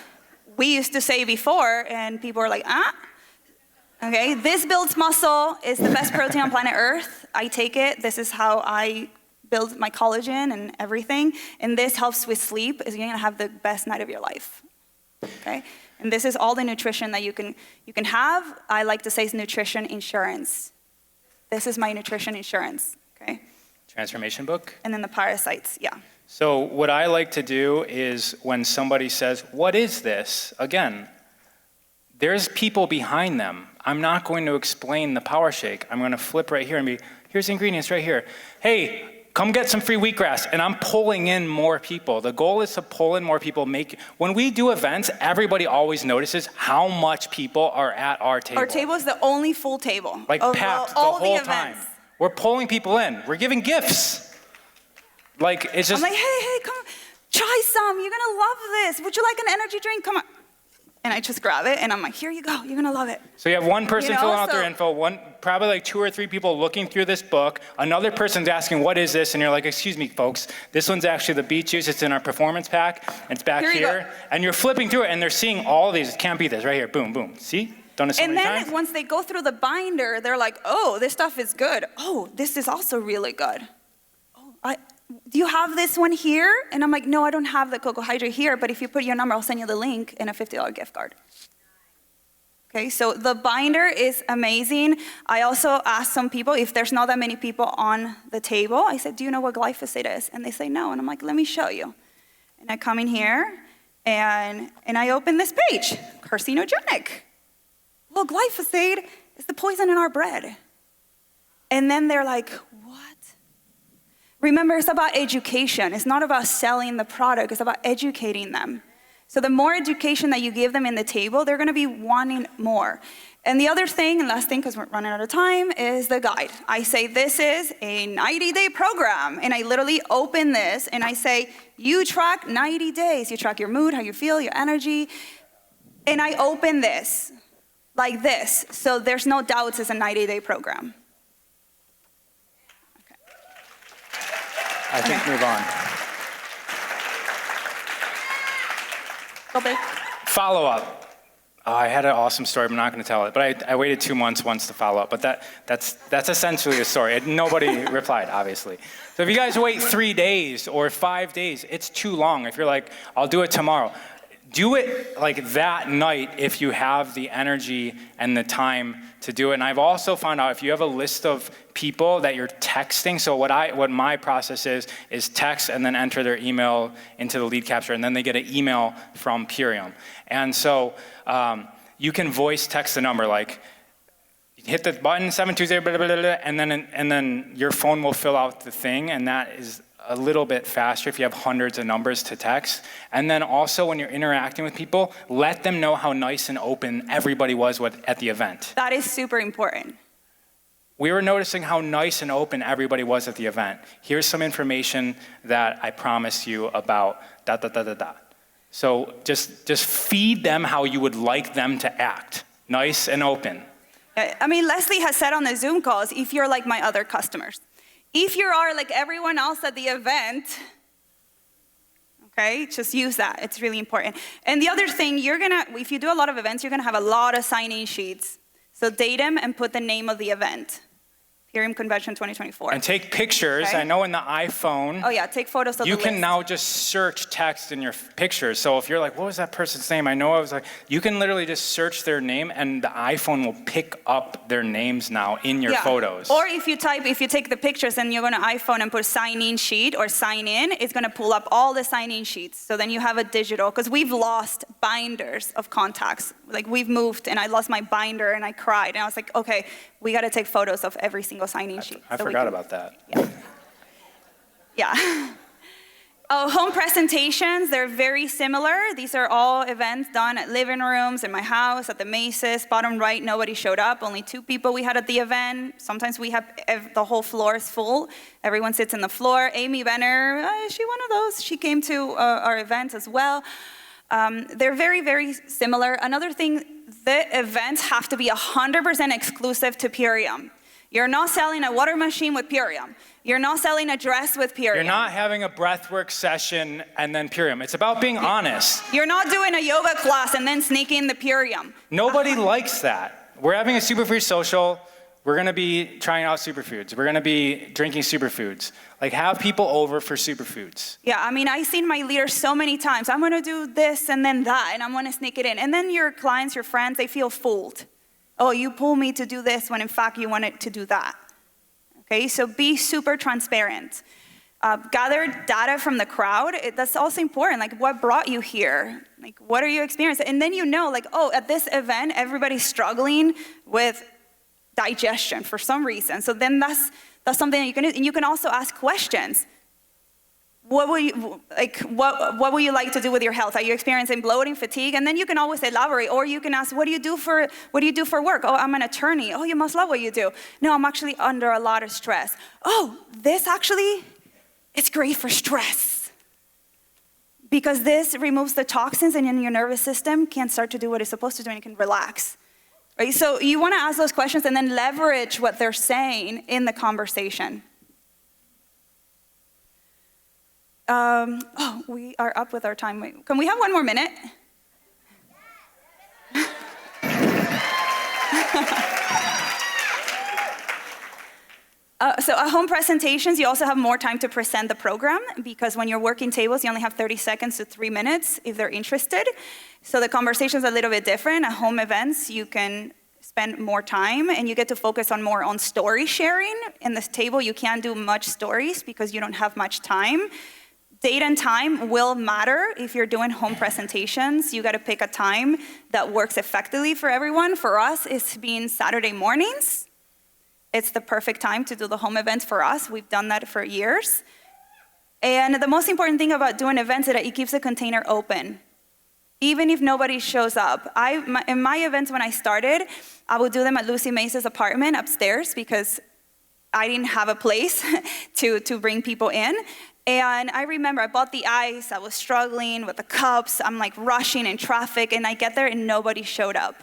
we used to say before, and people are like, ah. Okay, this builds muscle, is the best protein on planet Earth. I take it. This is how I build my collagen and everything. And this helps with sleep, is you're gonna have the best night of your life. Okay? And this is all the nutrition that you can have. I like to say it's nutrition insurance. This is my nutrition insurance, okay? Transformation book? And then the parasites, yeah. So what I like to do is when somebody says, what is this? Again, there's people behind them. I'm not going to explain the power shake. I'm going to flip right here and be, here's the ingredients right here. Hey, come get some free wheatgrass. And I'm pulling in more people. The goal is to pull in more people. When we do events, everybody always notices how much people are at our table. Our table is the only full table. Like packed the whole time. We're pulling people in. We're giving gifts. Like, it's just. I'm like, hey, come, try some. You're going to love this. Would you like an energy drink? Come on. And I just grab it, and I'm like, here you go. You're going to love it. So you have one person filling out their info, probably like 2 or 3 people looking through this book. Another person's asking, what is this? And you're like, excuse me, folks. This one's actually the beet juice. It's in our performance pack. And it's back here. And you're flipping through it, and they're seeing all of these. It can't be this. Right here. Boom, boom. See? Done it so many times. And then once they go through the binder, they're like, oh, this stuff is good. Oh, this is also really good. Oh, do you have this one here? And I'm like, no, I don't have the cocoa hydrate here, but if you put your number, I'll send you the link and a $50 gift card. Okay, so the binder is amazing. I also asked some people, if there's not that many people on the table, I said, do you know what glyphosate is? And they say no, and I'm like, let me show you. And I come in here, and I open this page, carcinogenic. Well, glyphosate is the poison in our bread. And then they're like, what? Remember, it's about education. It's not about selling the product. It's about educating them. So the more education that you give them in the table, they're going to be wanting more. And the other thing, and last thing, because we're running out of time, is the guide. I say, this is a 90-day program. And I literally open this, and I say, you track 90 days. You track your mood, how you feel, your energy. And I open this like this. So there's no doubts it's a 90-day program. I think move on. Follow up. Oh, I had an awesome story, but I'm not going to tell it. But I waited 2 months once to follow up. But that's essentially a story. Nobody replied, obviously. So if you guys wait 3 days or 5 days, it's too long. If you're like, I'll do it tomorrow. Do it like that night if you have the energy and the time to do it. And I've also found out if you have a list of people that you're texting, so what my process is text and then enter their email into the lead capture, and then they get an email from Purium. And so you can voice text the number, like hit the button 720 blah, blah, blah, blah, and then your phone will fill out the thing, and that is a little bit faster if you have hundreds of numbers to text. And then also when you're interacting with people, let them know how nice and open everybody was at the event. That is super important. We were noticing how nice and open everybody was at the event. Here's some information that I promised you about da da da da da. So just feed them how you would like them to act, nice and open. I mean, Leslie has said on the Zoom calls, if you're like my other customers, if you are like everyone else at the event, okay, just use that. It's really important. And the other thing, if you do a lot of events, you're gonna have a lot of sign-in sheets. So date them and put the name of the event. Purium Convention 2024. And take pictures. Okay. I know in the iPhone. Oh yeah, take photos of the list. You can now just search text in your pictures. So if you're like, what was that person's name? I know I was like, you can literally just search their name and the iPhone will pick up their names now in your photos. Or if you take the pictures and you're gonna iPhone and put sign-in sheet or sign in, it's gonna pull up all the sign-in sheets. So then you have a digital, because we've lost binders of contacts. Like we've moved and I lost my binder and I cried. And I was like, okay, we gotta take photos of every single sign-in sheet. I forgot about that. Yeah. Home presentations, they're very similar. These are all events done at living rooms, in my house, at the Macy's. Bottom right, nobody showed up. Only 2 people we had at the event. Sometimes we have the whole floor is full. Everyone sits on the floor. Amy Benner, is she one of those? She came to our event as well. They're very, very similar. Another thing, the events have to be 100% exclusive to Purium. You're not selling a water machine with Purium. You're not selling a dress with Purium. You're not having a breathwork session and then Purium. It's about being honest. You're not doing a yoga class and then sneaking the Purium. Nobody likes that. We're having a superfood social. We're gonna be trying out superfoods. We're gonna be drinking superfoods. Like, have people over for superfoods. Yeah, I mean, I've seen my leaders so many times. I'm gonna do this and then that, and I'm gonna sneak it in. And then your clients, your friends, they feel fooled. Oh, you pull me to do this when in fact you wanted to do that. Okay, so be super transparent. Gather data from the crowd. That's also important. Like, what brought you here? Like, what are you experiencing? And then you know, like, oh, at this event, everybody's struggling with digestion for some reason. So then that's something that you can do. And you can also ask questions. What will you like to do with your health? Are you experiencing bloating, fatigue? And then you can always elaborate, or you can ask, what do you do for work? Oh, I'm an attorney. Oh, you must love what you do. No, I'm actually under a lot of stress. Oh, this actually, it's great for stress. Because this removes the toxins and then your nervous system can start to do what it's supposed to do and you can relax. Right? So you want to ask those questions and then leverage what they're saying in the conversation. We are up with our time. Wait, can we have one more minute? So at home presentations, you also have more time to present the program, because when you're working tables, you only have 30 seconds to 3 minutes if they're interested. So the conversation's a little bit different. At home events, you can spend more time and you get to focus more on story sharing. In this table, you can't do much stories because you don't have much time. Date and time will matter if you're doing home presentations. You gotta pick a time that works effectively for everyone. For us, it's been Saturday mornings. It's the perfect time to do the home events for us. We've done that for years. And the most important thing about doing events is that it keeps the container open. Even if nobody shows up. In my events when I started, I would do them at Lucy Mace's apartment upstairs because I didn't have a place to bring people in. And I remember I bought the ice, I was struggling with the cups, I'm like rushing in traffic, and I get there and nobody showed up.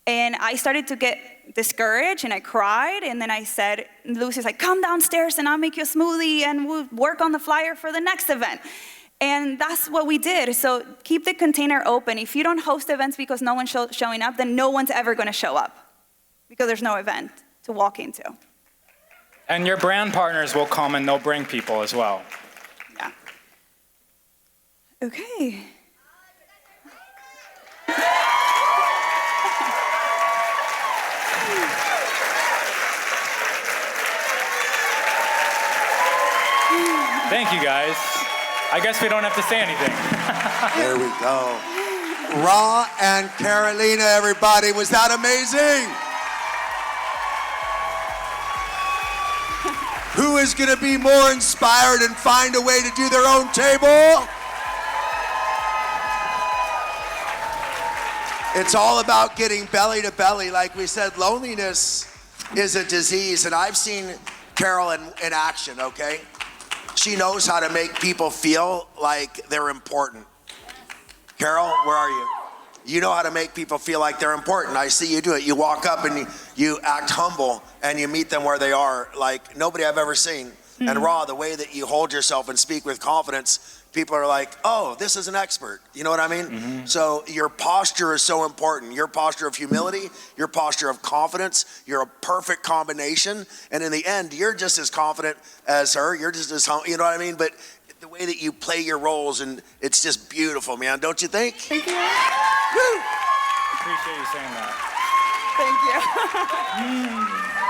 And I started to get discouraged and I cried, and then I said, Lucy's like, come downstairs and I'll make you a smoothie and we'll work on the flyer for the next event. And that's what we did. So keep the container open. If you don't host events because no one's showing up, then no one's ever gonna show up because there's no event to walk into. And your brand partners will come and they'll bring people as well. Yeah. Okay. Thank you, guys. I guess we don't have to say anything. There we go. Ra and Carolina, everybody. Was that amazing? Who is going to be more inspired and find a way to do their own table? It's all about getting belly to belly. Like we said, loneliness is a disease, and I've seen Carol in action, okay? She knows how to make people feel like they're important. Carol, where are you? You know how to make people feel like they're important. I see you do it. You walk up and you act humble and you meet them where they are like nobody I've ever seen. Mm-hmm. And Ra, the way that you hold yourself and speak with confidence, people are like, oh, this is an expert. You know what I mean? Mm-hmm. So your posture is so important. Your posture of humility, your posture of confidence, you're a perfect combination. And in the end, you're just as confident as her. You're just as humble, you know what I mean? But the way that you play your roles, and it's just beautiful, man. Don't you think? Thank you. Woo! Appreciate you saying that. Thank you.